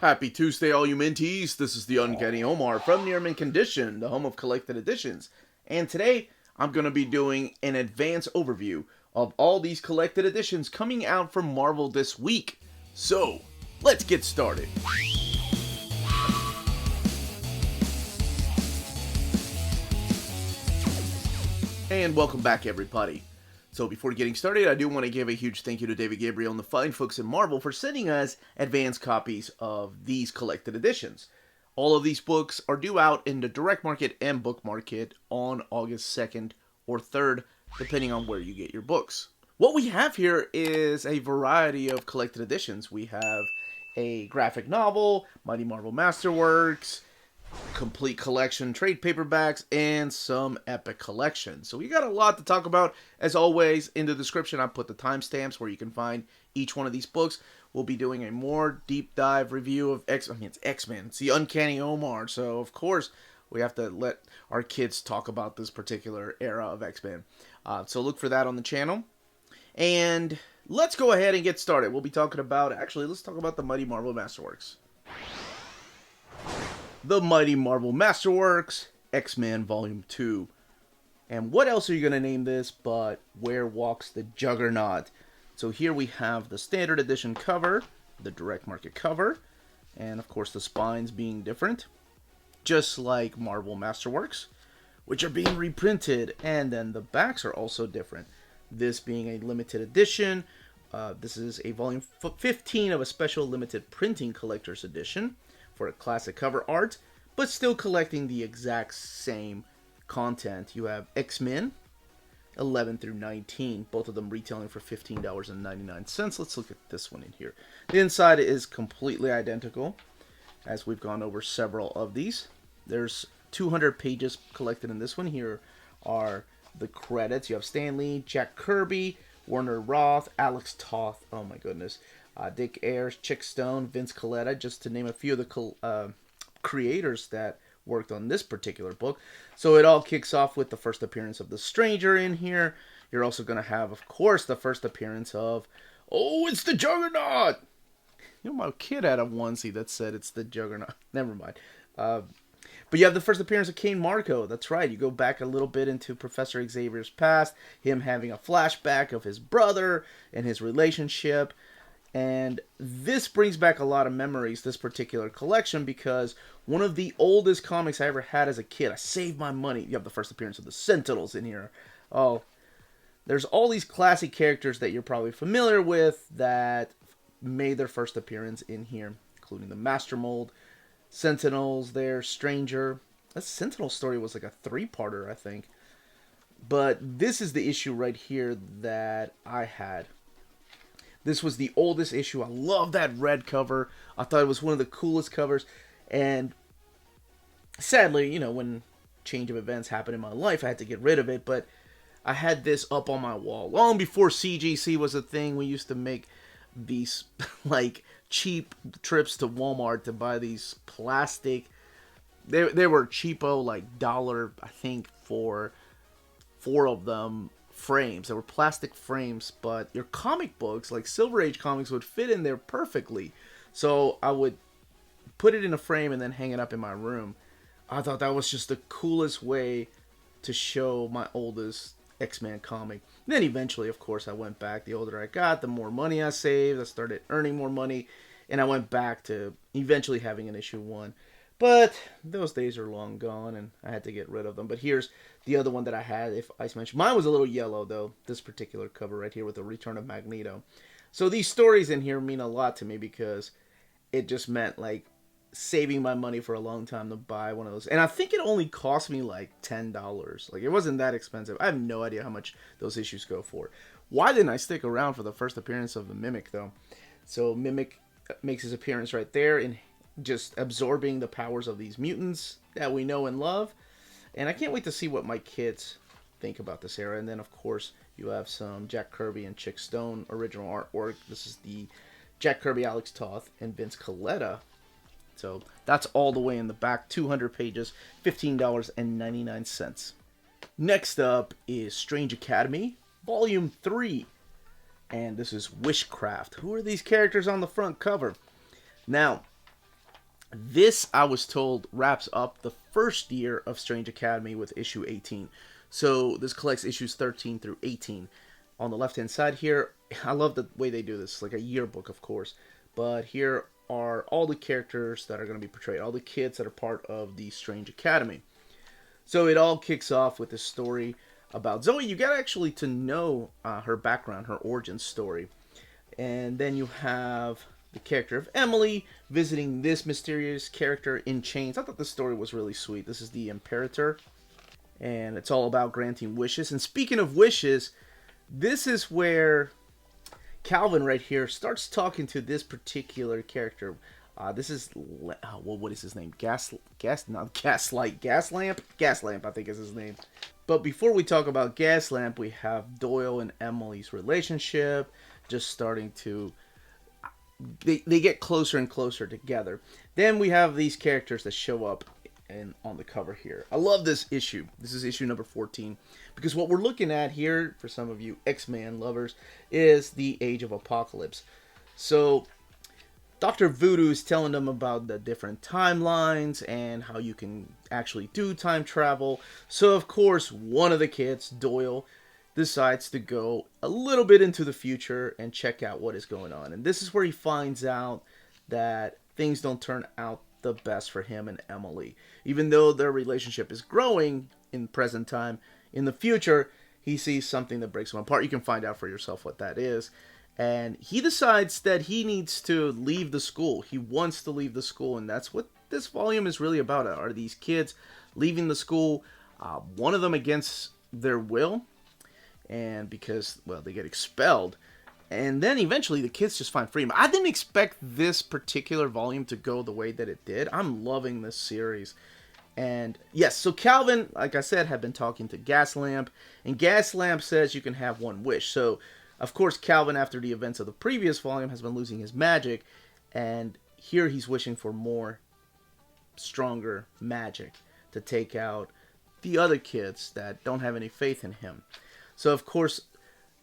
Happy Tuesday, all you minties. This is the Uncanny Omar from Near Mint Condition, the home of collected editions. And today, I'm going to be doing an advanced overview of all these collected editions coming out from Marvel this week. So, let's get started. And welcome back, everybody. So before getting started, I do want to give a huge thank you to David Gabriel and the fine folks at Marvel for sending us advanced copies of these collected editions. All of these books are due out in the direct market and book market on August 2nd or 3rd, depending on where you get your books. What we have here is a variety of collected editions. We have a graphic novel, Mighty Marvel Masterworks, complete collection trade paperbacks, and some epic collections. So we got a lot to talk about. As always, in the description I put the timestamps where you can find each one of these books. We'll be doing a more deep dive review of it's X-Men. It's the Uncanny Omar, so of course we have to let our kids talk about this particular era of X-Men. So look for that on the channel. And let's go ahead and get started. We'll be talking about, let's talk about the Mighty Marvel Masterworks. The Mighty Marvel Masterworks, X-Men Volume 2. And what else are you going to name this but Where Walks the Juggernaut? So here we have the standard edition cover, the direct market cover, and of course the spines being different, just like Marvel Masterworks, which are being reprinted, and then the backs are also different. This being a limited edition, this is a volume 15 of a special limited printing collector's edition for a classic cover art, but still collecting the exact same content. You have X-Men 11 through 19, both of them retailing for $15.99. Let's look at this one in here. The inside is completely identical, as we've gone over several of these. There's 200 pages collected in this one. Here are the credits. You have Stan Lee, Jack Kirby, Werner Roth, Alex Toth, oh my goodness, Dick Ayers, Chick Stone, Vince Colletta, just to name a few of the creators that worked on this particular book. So it all kicks off with the first appearance of the Stranger in here. You're also going to have, of course, the first appearance of, oh, it's the Juggernaut! You know, my kid had a onesie that said it's the Juggernaut. Never mind. But you have the first appearance of Kane Marco. That's right. You go back a little bit into Professor Xavier's past, him having a flashback of his brother and his relationship. And this brings back a lot of memories, this particular collection, because one of the oldest comics I ever had as a kid, I saved my money. You have the first appearance of the Sentinels in here. Oh, there's all these classic characters that you're probably familiar with that made their first appearance in here, including the Master Mold, Sentinels there, Stranger. That Sentinel story was like a 3-parter, I think. But this is the issue right here that I had. This was the oldest issue. I love that red cover. I thought it was one of the coolest covers. And sadly, you know, when change of events happened in my life, I had to get rid of it. But I had this up on my wall. Long before CGC was a thing, we used to make these, like, cheap trips to Walmart to buy these plastic. They were cheapo, like, $1, I think, for 4 of them. Frames. They were plastic frames, but your comic books, like Silver Age comics, would fit in there perfectly. So I would put it in a frame and then hang it up in my room. I thought that was just the coolest way to show my oldest X-Men comic. And then eventually, of course, I went back. The older I got, the more money I saved. I started earning more money, and I went back to eventually having an issue 1. But those days are long gone, and I had to get rid of them. But here's the other one that I had, if I mentioned. Mine was a little yellow, though, this particular cover right here with the Return of Magneto. So these stories in here mean a lot to me because it just meant, like, saving my money for a long time to buy one of those. And I think it only cost me, like, $10. Like, it wasn't that expensive. I have no idea how much those issues go for. Why didn't I stick around for the first appearance of the Mimic, though? So Mimic makes his appearance right there in just absorbing the powers of these mutants that we know and love. And I can't wait to see what my kids think about this era. And then, of course, you have some Jack Kirby and Chick Stone original artwork. This is the Jack Kirby, Alex Toth, and Vince Colletta. So that's all the way in the back. 200 pages, $15.99. Next up is Strange Academy, Volume 3. And this is Wishcraft. Who are these characters on the front cover? Now, This, I was told, wraps up the first year of Strange Academy with issue 18. So this collects issues 13 through 18. On the left-hand side here, I love the way they do this, like a yearbook, of course. But here are all the characters that are going to be portrayed, all the kids that are part of the Strange Academy. So it all kicks off with this story about Zoe. You get actually to know her background, her origin story. And then you have the character of Emily visiting this mysterious character in chains. I thought the story was really sweet. This is the Imperator, and it's all about granting wishes. And speaking of wishes, this is where Calvin right here starts talking to this particular character. This is what is his name? Not Gaslight, Gaslamp, I think is his name. But before we talk about Gaslamp, we have Doyle and Emily's relationship just starting to. They get closer and closer together. Then we have these characters that show up on the cover here. I love this issue. This is issue number 14. Because what we're looking at here, for some of you X-Men lovers, is the Age of Apocalypse. So Dr. Voodoo is telling them about the different timelines and how you can actually do time travel. So of course, one of the kids, Doyle, decides to go a little bit into the future and check out what is going on. And this is where he finds out that things don't turn out the best for him and Emily. Even though their relationship is growing in present time, in the future, he sees something that breaks them apart. You can find out for yourself what that is. And he decides that he needs to leave the school. He wants to leave the school, and that's what this volume is really about. Are these kids leaving the school, one of them against their will, and because, well, they get expelled. And then eventually the kids just find freedom. I didn't expect this particular volume to go the way that it did. I'm loving this series. And yes, so Calvin, like I said, had been talking to Gaslamp. And Gaslamp says you can have one wish. So, of course, Calvin, after the events of the previous volume, has been losing his magic. And here he's wishing for more, stronger magic to take out the other kids that don't have any faith in him. So, of course,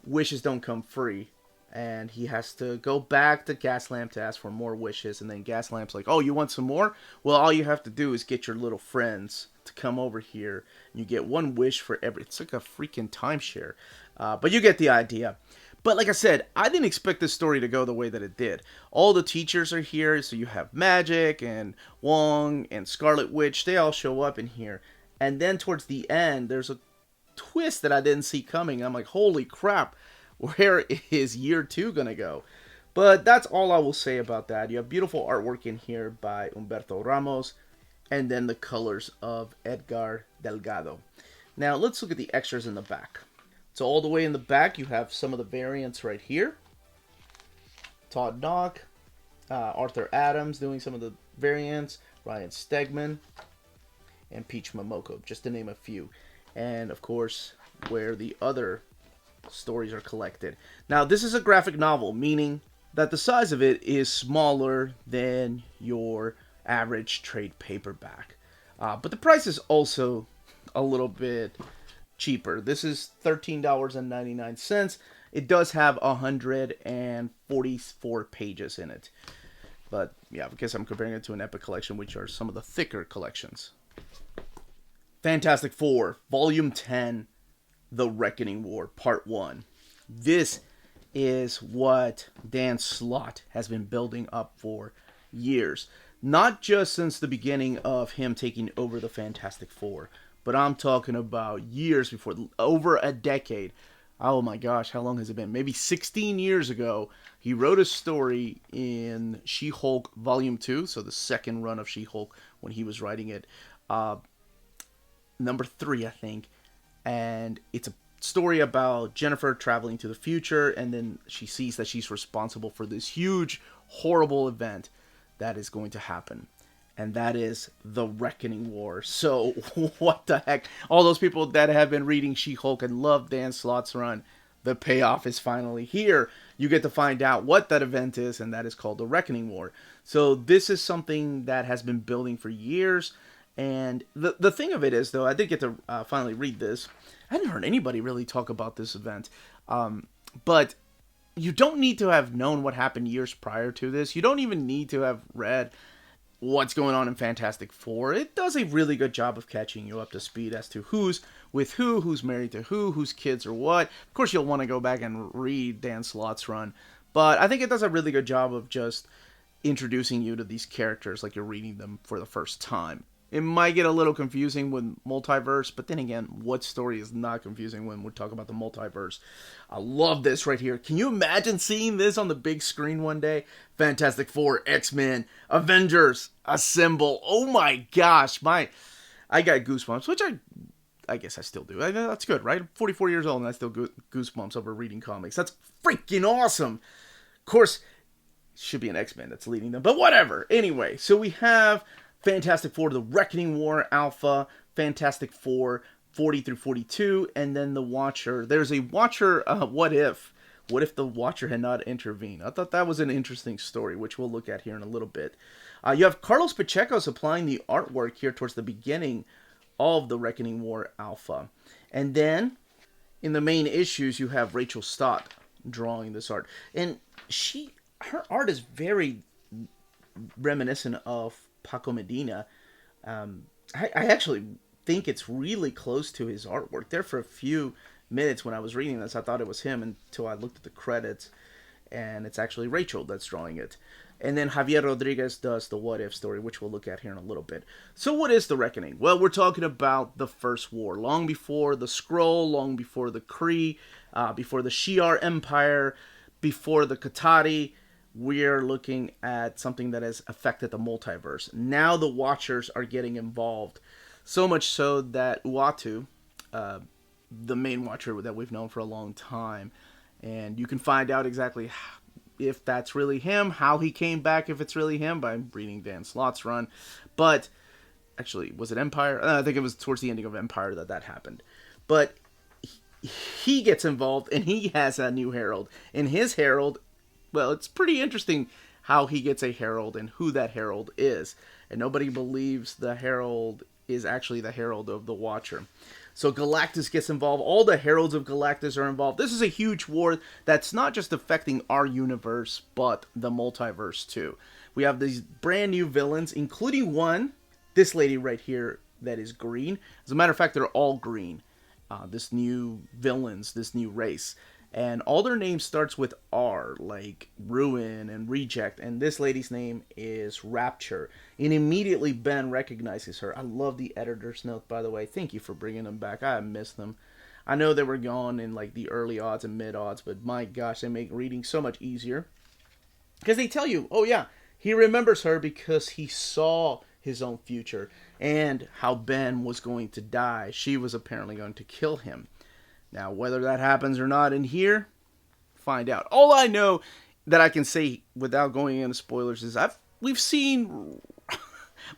wishes don't come free. And he has to go back to Gaslamp to ask for more wishes. And then Gaslamp's like, oh, you want some more? Well, all you have to do is get your little friends to come over here. And you get one wish for every... It's like a freaking timeshare. But you get the idea. But like I said, I didn't expect this story to go the way that it did. All the teachers are here. So you have Magic and Wong and Scarlet Witch. They all show up in here. And then towards the end, there's a twist that I didn't see coming. I'm like, holy crap, where is year 2 gonna go? But that's all I will say about that. You have beautiful artwork in here by Humberto Ramos, and then the colors of Edgar Delgado. Now let's look at the extras in the back. So all the way in the back, you have some of the variants right here. Todd Knock, Arthur Adams doing some of the variants, Ryan Stegman, and Peach Momoko, just to name a few. And of course, where the other stories are collected. Now, this is a graphic novel, meaning that the size of it is smaller than your average trade paperback. But the price is also a little bit cheaper. This is $13.99. It does have 144 pages in it. But yeah, because I'm comparing it to an Epic collection, which are some of the thicker collections. Fantastic Four, Volume 10, The Reckoning War, Part 1. This is what Dan Slott has been building up for years. Not just since the beginning of him taking over the Fantastic Four, but I'm talking about years before, over a decade. Oh my gosh, how long has it been? Maybe 16 years ago, he wrote a story in She-Hulk Volume 2, so the second run of She-Hulk when he was writing it. Number 3, I think. And it's a story about Jennifer traveling to the future, and then she sees that she's responsible for this huge, horrible event that is going to happen. And that is the Reckoning War. So, what the heck? All those people that have been reading She-Hulk and love Dan Slott's run, the payoff is finally here. You get to find out what that event is, and that is called the Reckoning War. So, this is something that has been building for years. And the thing of it is, though, I did get to finally read this. I hadn't heard anybody really talk about this event. But you don't need to have known what happened years prior to this. You don't even need to have read what's going on in Fantastic Four. It does a really good job of catching you up to speed as to who's with who's married to whose kids are what. Of course, you'll want to go back and read Dan Slott's run, but I think it does a really good job of just introducing you to these characters like you're reading them for the first time. It might get a little confusing with multiverse, but then again, what story is not confusing when we talk about the multiverse? I love this right here. Can you imagine seeing this on the big screen one day? Fantastic Four, X-Men, Avengers, assemble. Oh my gosh, I got goosebumps, which I guess I still do. That's good, right? I'm 44 years old and I still goosebumps over reading comics. That's freaking awesome. Of course, it should be an X-Men that's leading them, but whatever. Anyway, so we have Fantastic Four, The Reckoning War Alpha, Fantastic Four 40 through 42, and then the Watcher. There's a Watcher, what if? What if the Watcher had not intervened? I thought that was an interesting story, which we'll look at here in a little bit. You have Carlos Pacheco supplying the artwork here towards the beginning of The Reckoning War Alpha. And then, in the main issues, you have Rachel Stott drawing this art. And her art is very reminiscent of Paco Medina. I actually think it's really close to his artwork. There for a few minutes when I was reading this, I thought it was him until I looked at the credits, and it's actually Rachel that's drawing it. And then Javier Rodriguez does the What If story, which we'll look at here in a little bit. So what is The Reckoning? Well, we're talking about the First War, long before the Skrull, long before the Kree, before the Shi'ar Empire, before the Qatari. We're looking at something that has affected the multiverse. Now the Watchers are getting involved. So much so that Uatu, the main Watcher that we've known for a long time, and you can find out exactly if that's really him, how he came back, if it's really him, by reading Dan Slott's run. But, actually, was it Empire? I think it was towards the ending of Empire that happened. But he gets involved, and he has a new Herald. And his Herald, well, it's pretty interesting how he gets a Herald and who that Herald is. And nobody believes the Herald is actually the Herald of the Watcher. So Galactus gets involved. All the Heralds of Galactus are involved. This is a huge war that's not just affecting our universe, but the multiverse too. We have these brand new villains, including one, this lady right here, that is green. As a matter of fact, they're all green. This new villains, this new race. And all their names starts with R, like Ruin and Reject. And this lady's name is Rapture. And immediately Ben recognizes her. I love the editor's note, by the way. Thank you for bringing them back. I miss them. I know they were gone in like the early odds and mid odds, but my gosh, they make reading so much easier. Because they tell you, oh yeah, he remembers her because he saw his own future and how Ben was going to die. She was apparently going to kill him. Now, whether that happens or not in here, find out. All I know that I can say without going into spoilers is we've seen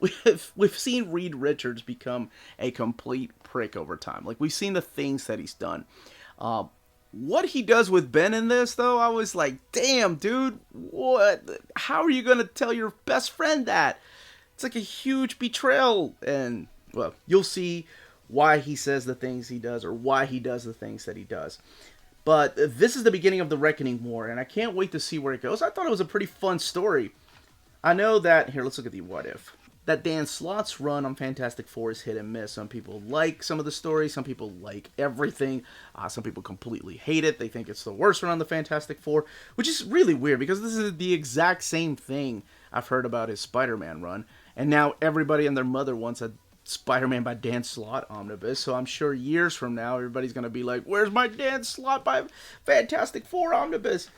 Reed Richards become a complete prick over time. Like, we've seen the things that he's done. What he does with Ben in this, though, I was like, damn, dude, what? How are you going to tell your best friend that? It's like a huge betrayal. And, well, you'll see why he says the things he does, or why he does the things that he does. But this is the beginning of the Reckoning War, and I can't wait to see where it goes. I thought it was a pretty fun story. I know that, here, let's look at the What If. That Dan Slott's run on Fantastic Four is hit and miss. Some people like some of the stories, some people like everything. Some people completely hate it. They think it's the worst run on the Fantastic Four, which is really weird, because this is the exact same thing I've heard about his Spider-Man run. And now everybody and their mother wants a Spider-Man by Dan Slott omnibus, so I'm sure years from now everybody's going to be like, where's my Dan Slott by Fantastic Four omnibus?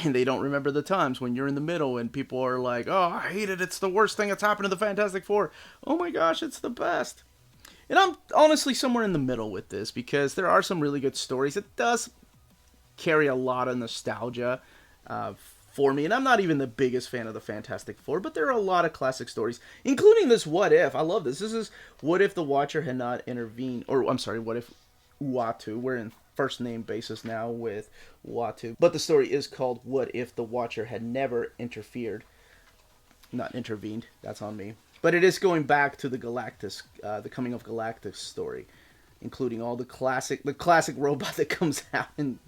And they don't remember the times when you're in the middle and people are like, oh, I hate it, it's the worst thing that's happened to the Fantastic Four. Oh my gosh, it's the best. And I'm honestly somewhere in the middle with this, because there are some really good stories. It does carry a lot of nostalgia for me, and I'm not even the biggest fan of the Fantastic Four, but there are a lot of classic stories, including this What If. I love this. This is What If the Watcher had not intervened, or I'm sorry, What If Uatu. We're in first name basis now with Uatu, but the story is called What If the Watcher had never interfered. Not intervened, that's on me. But it is going back to the Galactus, the Coming of Galactus story, including all the classic robot that comes out and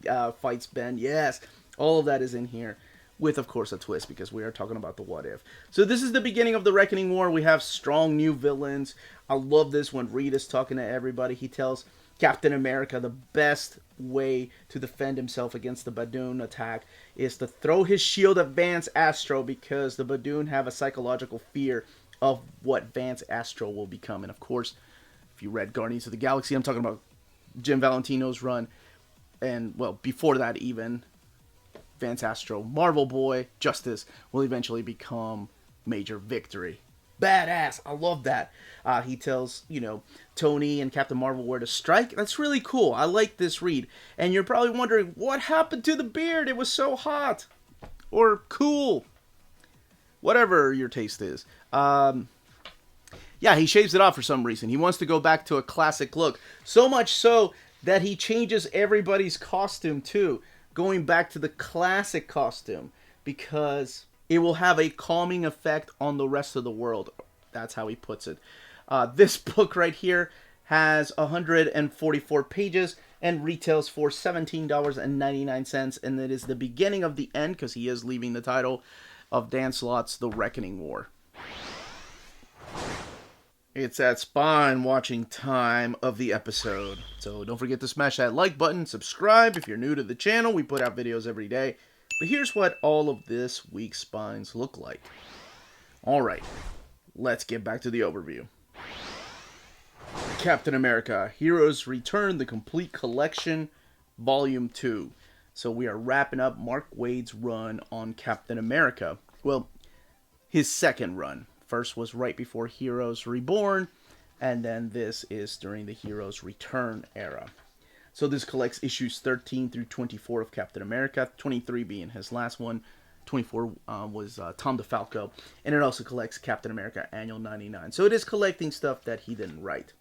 fights Ben. Yes, all of that is in here. with, of course, a twist, because we are talking about the what if. So this is the beginning of the Reckoning War. We have strong new villains. I love this when Reed is talking to everybody. He tells Captain America the best way to defend himself against the Badoon attack is to throw his shield at Vance Astro, because the Badoon have a psychological fear of what Vance Astro will become. And of course, if you read Guardians of the Galaxy, I'm talking about Jim Valentino's run, and well, before that even, Vance Astro, Marvel Boy, Justice will eventually become Major Victory. Badass. I love that. He tells, Tony and Captain Marvel where to strike. That's really cool. I like this read. And you're probably wondering, what happened to the beard? It was so hot. Or cool. Whatever your taste is. Yeah, he shaves it off for some reason. He wants to go back to a classic look. So much so that he changes everybody's costume too. Going back to the classic costume, because it will have a calming effect on the rest of the world. That's how he puts it. This book right here has 144 pages and retails for $17.99. And it is the beginning of the end, because he is leaving the title of Dan Slott's The Reckoning War. It's that spine watching time of the episode. So don't forget to smash that like button, subscribe if you're new to the channel. We put out videos every day. But here's what all of this week's spines look like. Alright, let's get back to the overview. Captain America, Heroes Return, the Complete Collection, Volume 2. So we are wrapping up Mark Waid's run on Captain America. Well, his second run. First was right before Heroes Reborn, and then this is during the Heroes Return era. So this collects issues 13 through 24 of Captain America, 23 being his last one. 24 was Tom DeFalco, and it also collects Captain America Annual 99. So it is collecting stuff that he didn't write.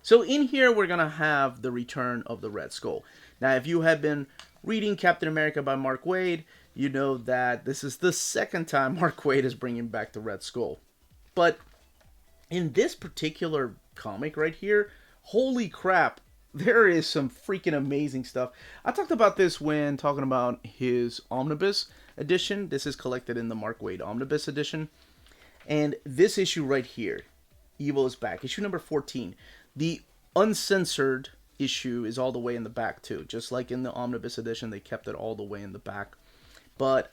So in here we're going to have the return of the Red Skull. Now if you have been reading Captain America by Mark Waid, you know that this is the second time Mark Waid is bringing back the Red Skull. But in this particular comic right here, holy crap, there is some freaking amazing stuff. I talked about this when talking about his Omnibus edition. This is collected in the Mark Waid Omnibus edition. And this issue right here, Evil is Back, issue number 14. The uncensored issue is all the way in the back too. Just like in the Omnibus edition, they kept it all the way in the back. But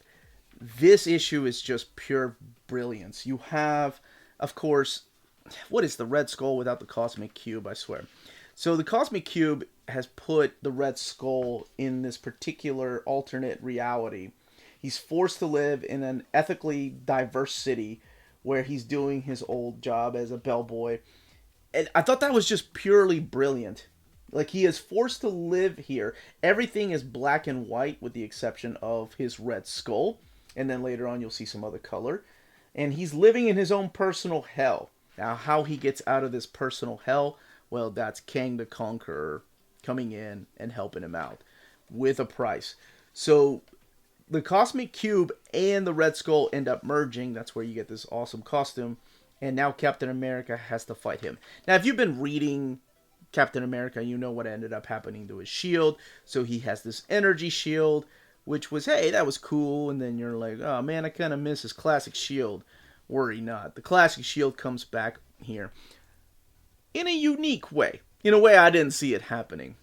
this issue is just pure brilliance. You have, of course, what is the Red Skull without the Cosmic Cube, I swear. So the Cosmic Cube has put the Red Skull in this particular alternate reality. He's forced to live in an ethically diverse city where he's doing his old job as a bellboy. And I thought that was just purely brilliant. Like, he is forced to live here. Everything is black and white with the exception of his Red Skull. And then later on you'll see some other color. And he's living in his own personal hell. Now, how he gets out of this personal hell, well, that's Kang the Conqueror coming in and helping him out with a price. So the Cosmic Cube and the Red Skull end up merging. That's where you get this awesome costume. And now Captain America has to fight him. Now, if you've been reading Captain America, you know what ended up happening to his shield. So he has this energy shield, which was, hey, that was cool. And then you're like, oh man, I kind of miss his classic shield. Worry not. The classic shield comes back here in a unique way. In a way I didn't see it happening.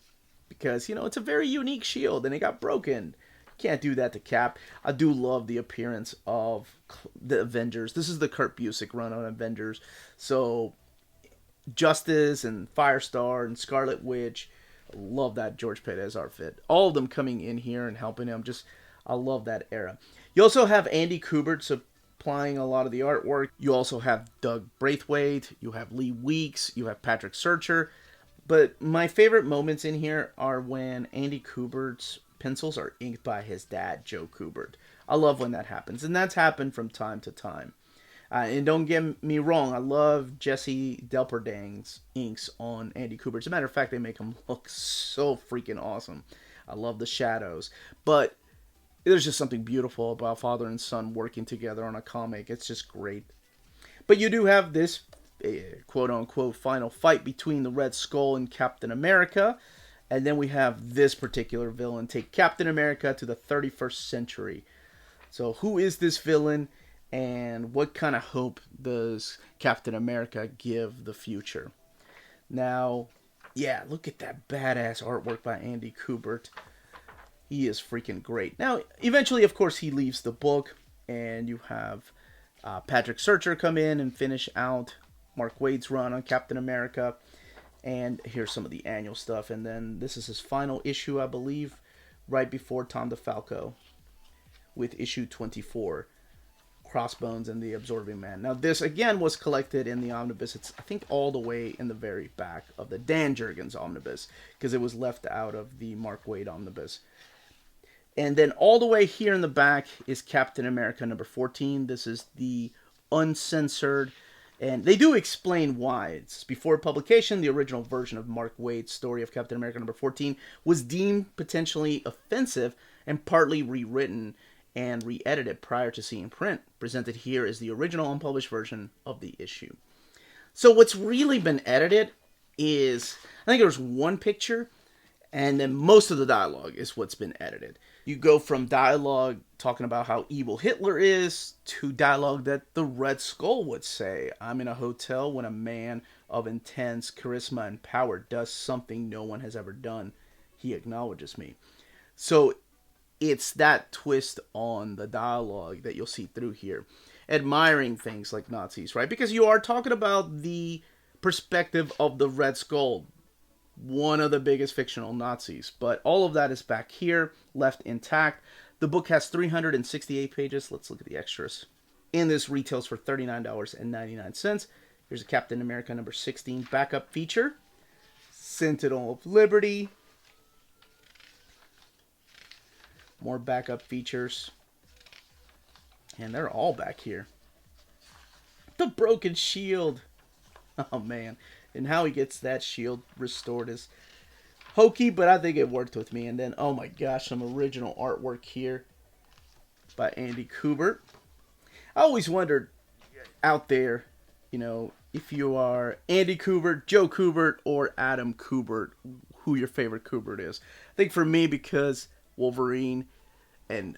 Because, it's a very unique shield and it got broken. Can't do that to Cap. I do love the appearance of the Avengers. This is the Kurt Busiek run on Avengers. So Justice and Firestar and Scarlet Witch. Love that George Perez outfit. All of them coming in here and helping him. I love that era. You also have Andy Kubert supplying a lot of the artwork. You also have Doug Braithwaite. You have Lee Weeks. You have Patrick Searcher. But my favorite moments in here are when Andy Kubert's pencils are inked by his dad, Joe Kubert. I love when that happens. And that's happened from time to time. And don't get me wrong, I love Jesse Delperdang's inks on Andy Kubert. As a matter of fact, they make him look so freaking awesome. I love the shadows. But there's just something beautiful about father and son working together on a comic. It's just great. But you do have this quote-unquote final fight between the Red Skull and Captain America. And then we have this particular villain take Captain America to the 31st century So who is this villain, and what kind of hope does Captain America give the future? Now, yeah, look at that badass artwork by Andy Kubert. He is freaking great. Now, eventually, of course, he leaves the book, and you have Patrick Searcher come in and finish out Mark Waid's run on Captain America. And here's some of the annual stuff. And then this is his final issue, I believe, right before Tom DeFalco with issue 24, Crossbones and the Absorbing Man. Now, this, again, was collected in the omnibus. It's, I think, all the way in the very back of the Dan Jurgens omnibus, because it was left out of the Mark Waid omnibus. And then all the way here in the back is Captain America number 14. This is the uncensored, and they do explain why. It's before publication, the original version of Mark Waid's story of Captain America number 14 was deemed potentially offensive and partly rewritten and re-edited prior to seeing print. Presented here is the original unpublished version of the issue. So what's really been edited is, I think there's one picture, and then most of the dialogue is what's been edited. You go from dialogue talking about how evil Hitler is to dialogue that the Red Skull would say. I'm in a hotel when a man of intense charisma and power does something no one has ever done. He acknowledges me. So it's that twist on the dialogue that you'll see through here. Admiring things like Nazis, right? Because you are talking about the perspective of the Red Skull, one of the biggest fictional Nazis. But all of that is back here, left intact. The book has 368 pages. Let's look at the extras. And this retails for $39.99. Here's a Captain America number 16 backup feature. Sentinel of Liberty. More backup features. And they're all back here. The broken shield. Oh, man. And how he gets that shield restored is hokey, but I think it worked with me. And then, oh my gosh, some original artwork here by Andy Kubert. I always wondered out there, you know, if you are Andy Kubert, Joe Kubert, or Adam Kubert, who your favorite Kubert is. I think for me, because Wolverine and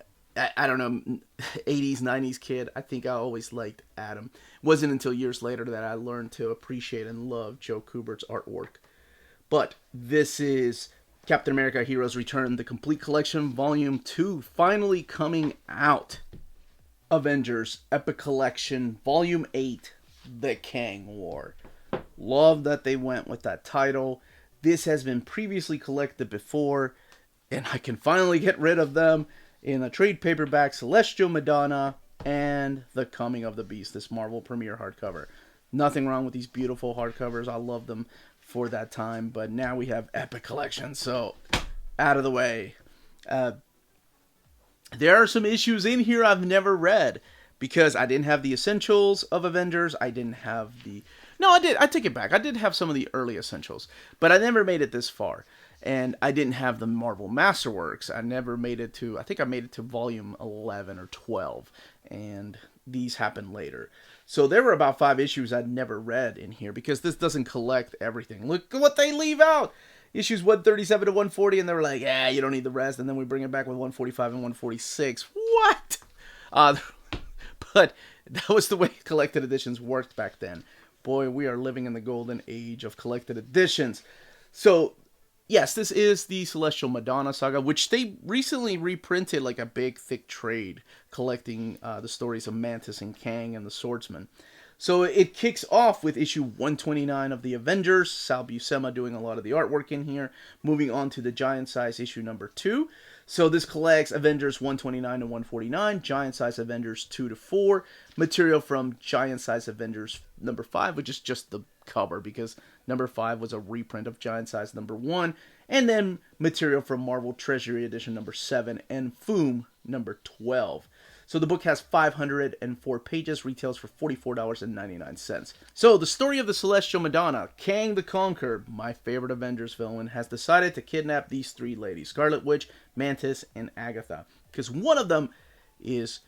I don't know, 80s, 90s kid, I think I always liked Adam. It wasn't until years later that I learned to appreciate and love Joe Kubert's artwork. But this is Captain America Heroes Return, the Complete Collection, Volume 2, finally coming out. Avengers Epic Collection, Volume 8, The Kang War. Love that they went with that title. This has been previously collected before, and I can finally get rid of them in a trade paperback, Celestial Madonna, and The Coming of the Beast, this Marvel Premiere hardcover. Nothing wrong with these beautiful hardcovers. I love them for that time, but now we have Epic Collection, so out of the way. There are some issues in here I've never read, because I didn't have the Essentials of Avengers. I didn't have the... No, I did. I take it back. I did have some of the early Essentials, but I never made it this far. And I didn't have the Marvel Masterworks. I never made it to... I think I made it to Volume 11 or 12, and these happened later. So there were about 5 issues I'd never read in here, because this doesn't collect everything. Look at what they leave out! Issues 137 to 140, and they were like, yeah, you don't need the rest. And then we bring it back with 145 and 146. What? But that was the way collected editions worked back then. Boy, we are living in the golden age of collected editions. So, yes, this is the Celestial Madonna saga, which they recently reprinted like a big, thick trade, collecting the stories of Mantis and Kang and the Swordsman. So it kicks off with issue 129 of the Avengers, Sal Buscema doing a lot of the artwork in here, moving on to the giant size issue number 2. So this collects Avengers 129 to 149, giant size Avengers 2 to 4, material from giant size Avengers number 5, which is just the cover, because number 5 was a reprint of giant size number 1, and then material from Marvel Treasury Edition number 7 and Foom number 12. So the book has 504 pages, retails for $44.99. So the story of the Celestial Madonna, Kang the Conqueror, my favorite Avengers villain, has decided to kidnap these 3 ladies, Scarlet Witch, Mantis, and Agatha, because one of them is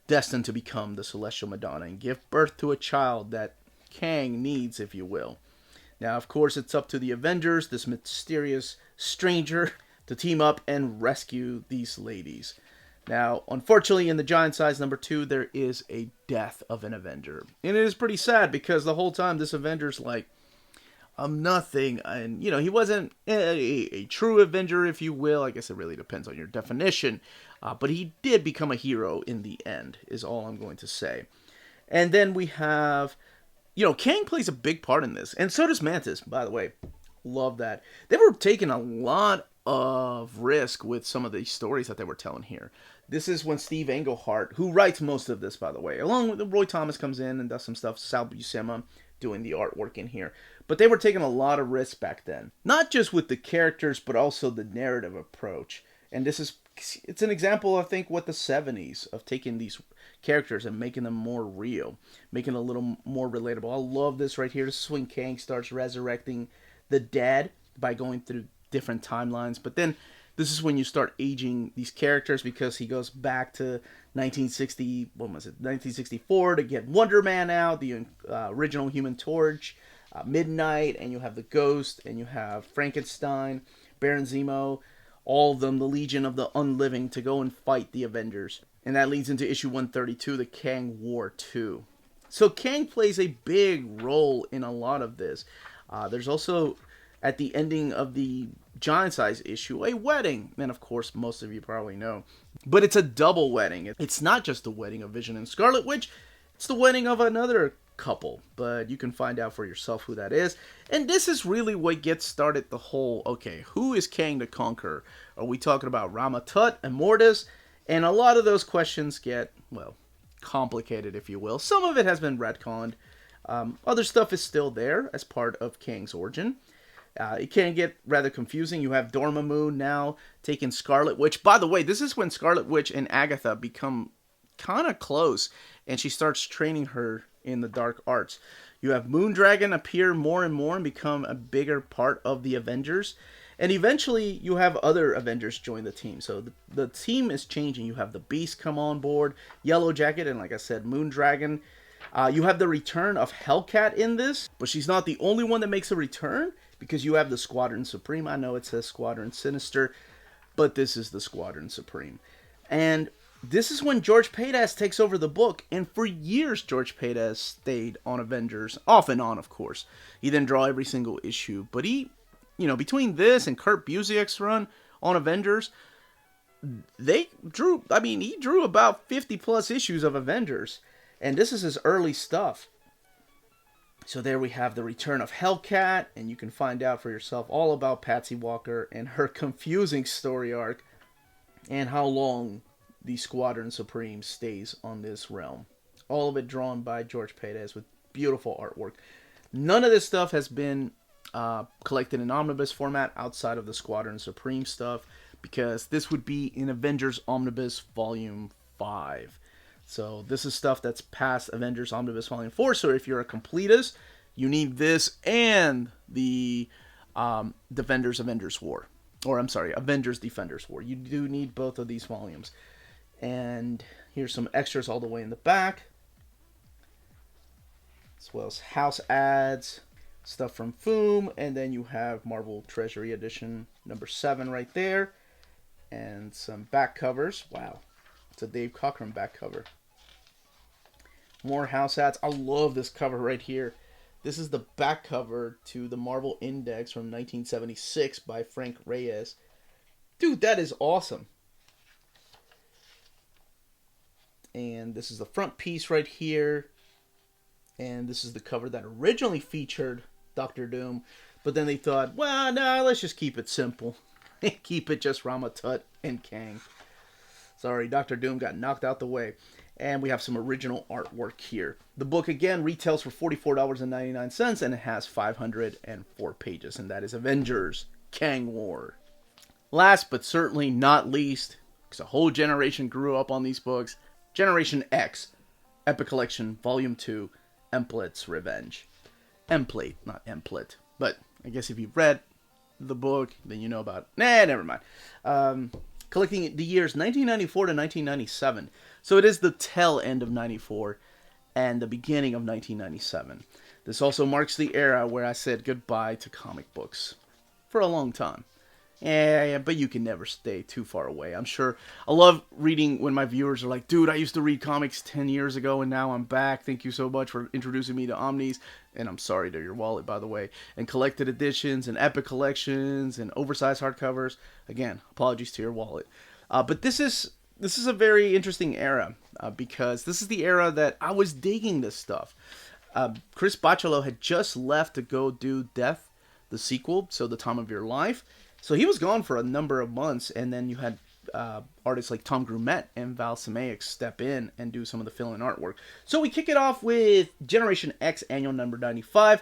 destined to become the Celestial Madonna and give birth to a child that Kang needs, if you will. Now, of course, it's up to the Avengers, this mysterious stranger, to team up and rescue these ladies. Now, unfortunately, in the Giant Size number 2, there is a death of an Avenger. And it is pretty sad because the whole time this Avenger's like, I'm nothing. And, he wasn't a true Avenger, if you will. I guess it really depends on your definition. But he did become a hero in the end, is all I'm going to say. And then we have, Kang plays a big part in this. And so does Mantis, by the way. Love that. They were taking a lot of risk with some of the stories that they were telling here. This is when Steve Englehart, who writes most of this, by the way, along with Roy Thomas comes in and does some stuff, Sal Buscema doing the artwork in here. But they were taking a lot of risks back then. Not just with the characters, but also the narrative approach. And it's an example, I think, with the 70s of taking these characters and making them more real, making it a little more relatable. I love this right here. This is when Kang starts resurrecting the dead by going through different timelines. But then this is when you start aging these characters because he goes back to 1964 to get Wonder Man out, the original Human Torch, Midnight, and you have the Ghost, and you have Frankenstein, Baron Zemo, all of them, the Legion of the Unliving, to go and fight the Avengers. And that leads into issue 132, the Kang War 2. So Kang plays a big role in a lot of this. There's also, at the ending of the Giant Size issue, a wedding. And of course, most of you probably know. But it's a double wedding. It's not just the wedding of Vision and Scarlet Witch. It's the wedding of another couple. But you can find out for yourself who that is. And this is really what gets started the whole, okay, who is Kang the Conqueror? Are we talking about Rama-Tut and Mortis? And a lot of those questions get, well, complicated, if you will. Some of it has been retconned. Other stuff is still there as part of Kang's origin. It can get rather confusing. You have Dormammu now taking Scarlet Witch. By the way, this is when Scarlet Witch and Agatha become kind of close, and she starts training her in the dark arts. You have Moondragon appear more and more and become a bigger part of the Avengers. And eventually, you have other Avengers join the team. So the team is changing. You have the Beast come on board, Yellow Jacket, and like I said, Moondragon. You have the return of Hellcat in this, but she's not the only one that makes a return, because you have the Squadron Supreme. I know it says Squadron Sinister, but this is the Squadron Supreme. And this is when George Paytas takes over the book, and for years George Paytas stayed on Avengers, off and on, of course. He didn't draw every single issue, but he, between this and Kurt Busiek's run on Avengers, he drew about 50 plus issues of Avengers. And this is his early stuff. So there we have the return of Hellcat, and you can find out for yourself all about Patsy Walker and her confusing story arc, and how long the Squadron Supreme stays on this realm. All of it drawn by George Paytas with beautiful artwork. None of this stuff has been collected in omnibus format outside of the Squadron Supreme stuff, because this would be in Avengers Omnibus Volume 5. So this is stuff that's past Avengers Omnibus Volume 4. So if you're a completist, you need this and the Avengers War. Or I'm sorry, Avengers Defenders War. You do need both of these volumes. And here's some extras all the way in the back. As well as house ads, stuff from Foom. And then you have Marvel Treasury Edition number 7 right there. And some back covers. Wow. It's a Dave Cockrum back cover. More house ads. I love this cover right here. This is the back cover to the Marvel Index from 1976 by Frank Reyes. Dude, that is awesome. And this is the front piece right here. And this is the cover that originally featured Doctor Doom. But then they thought, well, no, let's just keep it simple. Keep it just Rama-Tut and Kang. Sorry, Doctor Doom got knocked out the way. And we have some original artwork here. The book, again, retails for $44.99, and it has 504 pages. And that is Avengers Kang War. Last but certainly not least, because a whole generation grew up on these books, Generation X, Epic Collection, Volume 2, Emplate's Revenge. Emplate, not Emplate. But I guess if you've read the book, then you know about it. Nah, never mind. Collecting the years 1994 to 1997. So it is the tail end of 94 and the beginning of 1997. This also marks the era where I said goodbye to comic books for a long time. Yeah, but you can never stay too far away. I'm sure. I love reading when my viewers are like, dude, I used to read comics 10 years ago and now I'm back. Thank you so much for introducing me to Omnis. And I'm sorry to your wallet, by the way. And collected editions and epic collections and oversized hardcovers. Again, apologies to your wallet. But this is a very interesting era because this is the era that I was digging this stuff. Chris Bachalo had just left to go do Death, the sequel, so The Time of Your Life. So he was gone for a number of months, and then you had artists like Tom Grumet and Val Semeiks step in and do some of the fill-in artwork. So we kick it off with Generation X Annual Number 95,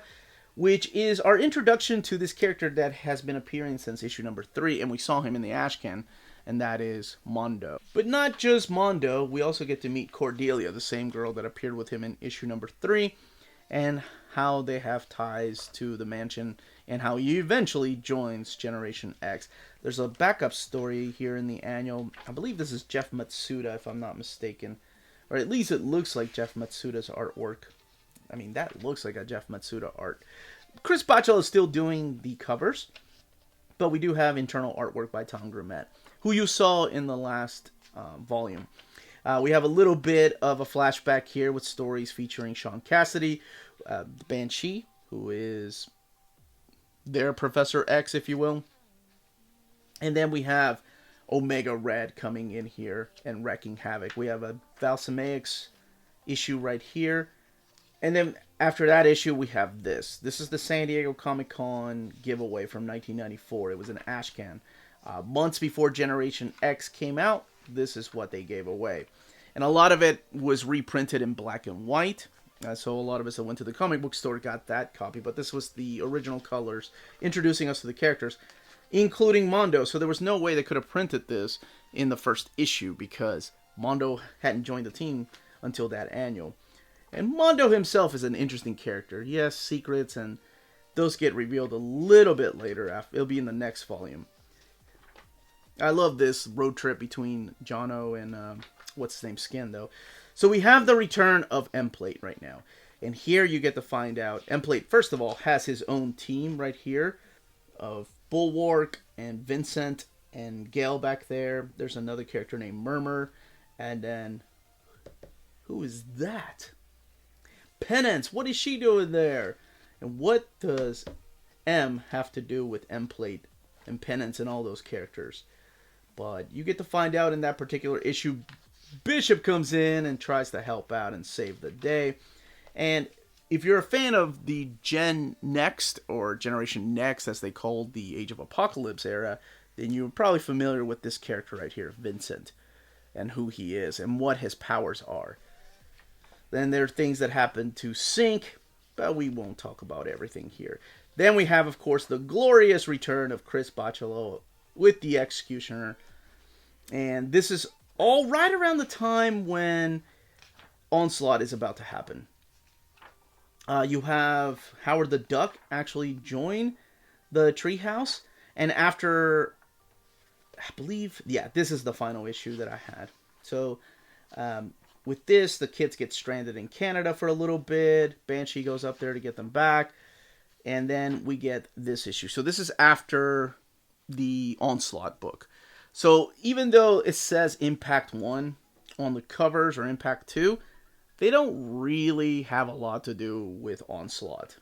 which is our introduction to this character that has been appearing since issue number 3, and we saw him in the Ashcan, and that is Mondo. But not just Mondo, we also get to meet Cordelia, the same girl that appeared with him in issue number 3, and how they have ties to the mansion and how he eventually joins Generation X. There's a backup story here in the annual. I believe this is Jeff Matsuda, if I'm not mistaken. Or at least it looks like Jeff Matsuda's artwork. I mean, that looks like a Jeff Matsuda art. Chris Bachalo is still doing the covers, but we do have internal artwork by Tom Grumet, who you saw in the last volume. We have a little bit of a flashback here with stories featuring Sean Cassidy, the Banshee, who is their Professor X, if you will. And then we have Omega Red coming in here and wreaking havoc. We have a Val Semeiks issue right here. And then after that issue, we have this. This is the San Diego Comic-Con giveaway from 1994. It was an Ashcan. Months before Generation X came out, this is what they gave away. And a lot of it was reprinted in black and white. So a lot of us that went to the comic book store got that copy. But this was the original colors introducing us to the characters, including Mondo. So there was no way they could have printed this in the first issue because Mondo hadn't joined the team until that annual. And Mondo himself is an interesting character. Yes, secrets, and those get revealed a little bit later. It'll be in the next volume. I love this road trip between Jono and, what's his name, Skin, though. So we have the return of Emplate right now. And here you get to find out, Emplate, first of all, has his own team right here of Bulwark and Vincent and Gale back there. There's another character named Murmur. And then, who is that? Penance, what is she doing there? And what does M have to do with Emplate and Penance and all those characters? But you get to find out in that particular issue. Bishop comes in and tries to help out and save the day. And if you're a fan of the Gen Next, or Generation Next as they called the Age of Apocalypse era, then you're probably familiar with this character right here, Vincent, and who he is and what his powers are. Then there are things that happen to Sync, but we won't talk about everything here. Then we have, of course, the glorious return of Chris Bachalo with the Executioner. And this is all right around the time when Onslaught is about to happen. You have Howard the Duck actually join the Treehouse. And after, I believe, yeah, this is the final issue that I had. So, with this, the kids get stranded in Canada for a little bit. Banshee goes up there to get them back. And then we get this issue. So this is after the Onslaught book. So even though it says Impact 1 on the covers, or Impact 2, they don't really have a lot to do with Onslaught.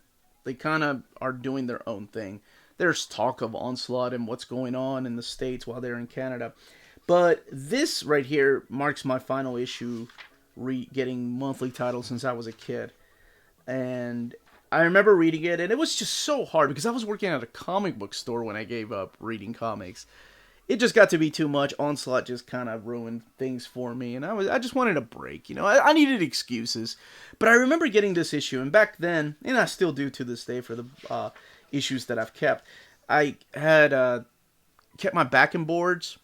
They kind of are doing their own thing. There's talk of Onslaught and what's going on in the States while they're in Canada. But this right here marks my final issue getting monthly titles since I was a kid. And I remember reading it, and it was just so hard because I was working at a comic book store when I gave up reading comics. It just got to be too much. Onslaught just kind of ruined things for me, and I just wanted a break. You know, I needed excuses. But I remember getting this issue, and back then, and I still do to this day for the issues that I've kept, I had kept my backing boards,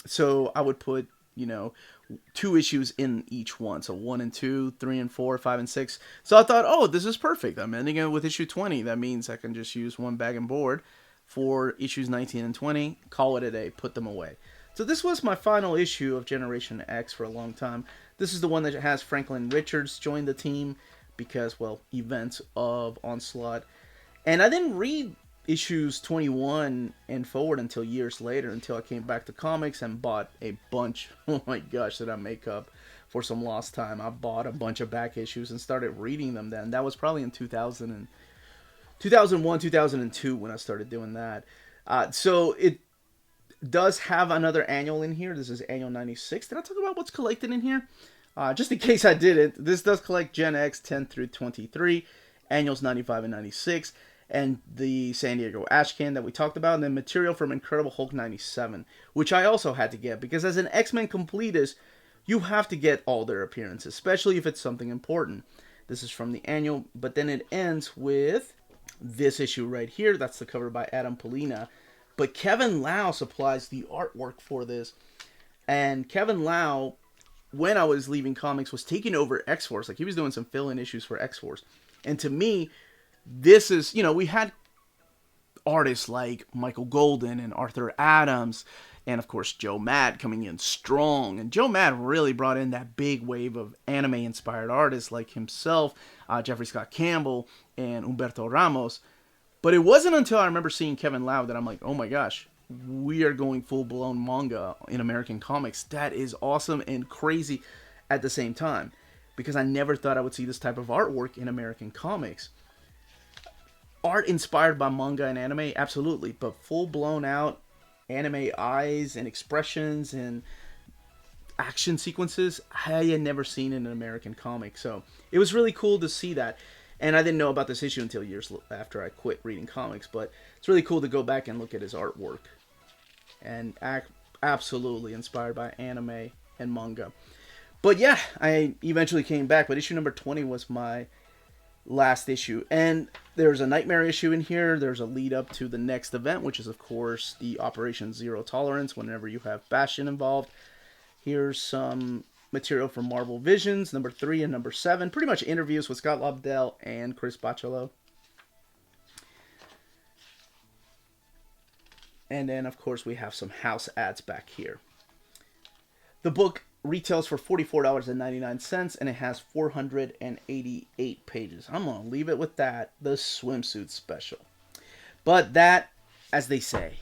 so I would put, 2 issues in each one. So 1 and 2, 3 and 4, 5 and 6. So I thought, oh, this is perfect. I'm ending it with issue 20. That means I can just use one bag and board for issues 19 and 20, call it a day, put them away. So this was my final issue of Generation X for a long time. This is the one that has Franklin Richards join the team because, well, events of Onslaught. And I didn't read issues 21 and forward until years later, until I came back to comics and bought a bunch. Oh my gosh, did I make up for some lost time. I bought a bunch of back issues and started reading them then. That was probably in 2001, 2002 when I started doing that. So it does have another annual in here. This is annual 96. Did I talk about what's collected in here? Just in case I didn't, this does collect Gen X 10 through 23, annuals 95 and 96, and the San Diego Ash Can that we talked about, and then material from Incredible Hulk 97, which I also had to get, because as an X-Men completist, you have to get all their appearances, especially if it's something important. This is from the annual, but then it ends with this issue right here. That's the cover by Adam Polina. But Kevin Lau supplies the artwork for this. And Kevin Lau, when I was leaving comics, was taking over X-Force. Like, he was doing some fill-in issues for X-Force. And to me, this is, we had artists like Michael Golden and Arthur Adams, and of course Joe Matt coming in strong. And Joe Matt really brought in that big wave of anime-inspired artists like himself, Jeffrey Scott Campbell, and Humberto Ramos. But it wasn't until I remember seeing Kevin Lau that I'm like, oh my gosh, we are going full-blown manga in American comics. That is awesome and crazy at the same time, because I never thought I would see this type of artwork in American comics. Art inspired by manga and anime, absolutely, but full-blown out anime eyes and expressions and action sequences, I had never seen in an American comic. So it was really cool to see that. And I didn't know about this issue until years after I quit reading comics, but it's really cool to go back and look at his artwork. And absolutely inspired by anime and manga. But yeah, I eventually came back, but issue number 20 was my last issue. And there's a Nightmare issue in here. There's a lead up to the next event, which is of course the Operation Zero Tolerance, whenever you have Bastion involved. Here's some material from Marvel Visions, number 3 and number 7. Pretty much interviews with Scott Lobdell and Chris Bachalo. And then of course we have some house ads back here. The book retails for $44.99, and it has 488 pages. I'm going to leave it with that, the swimsuit special. But that, as they say,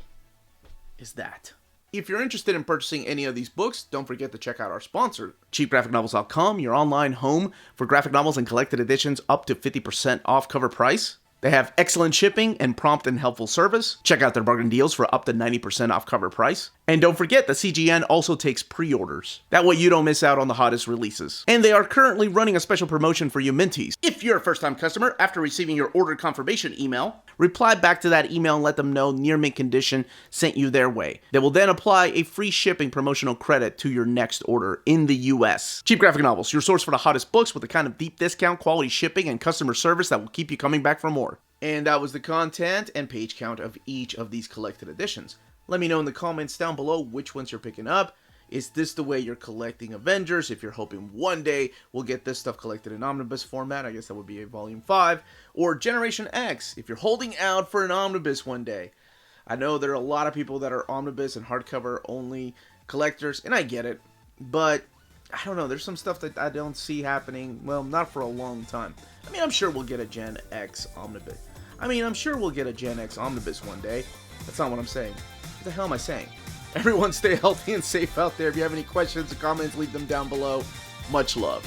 is that. If you're interested in purchasing any of these books, don't forget to check out our sponsor, cheapgraphicnovels.com, your online home for graphic novels and collected editions up to 50% off cover price. They have excellent shipping and prompt and helpful service. Check out their bargain deals for up to 90% off cover price. And don't forget that CGN also takes pre-orders. That way you don't miss out on the hottest releases. And they are currently running a special promotion for you Minties. If you're a first-time customer, after receiving your order confirmation email, reply back to that email and let them know Near Mint Condition sent you their way. They will then apply a free shipping promotional credit to your next order in the US. Cheap Graphic Novels, your source for the hottest books with the kind of deep discount, quality shipping, and customer service that will keep you coming back for more. And that was the content and page count of each of these collected editions. Let me know in the comments down below which ones you're picking up. Is this the way you're collecting Avengers? If you're hoping one day we'll get this stuff collected in omnibus format, I guess that would be a volume 5. Or Generation X, if you're holding out for an omnibus one day. I know there are a lot of people that are omnibus and hardcover only collectors, and I get it. But, I don't know, there's some stuff that I don't see happening, well, not for a long time. I mean, I'm sure we'll get a Gen X omnibus. I'm sure we'll get a Gen X omnibus one day. That's not what I'm saying. What the hell am I saying? Everyone stay healthy and safe out there. If you have any questions or comments, leave them down below. Much love.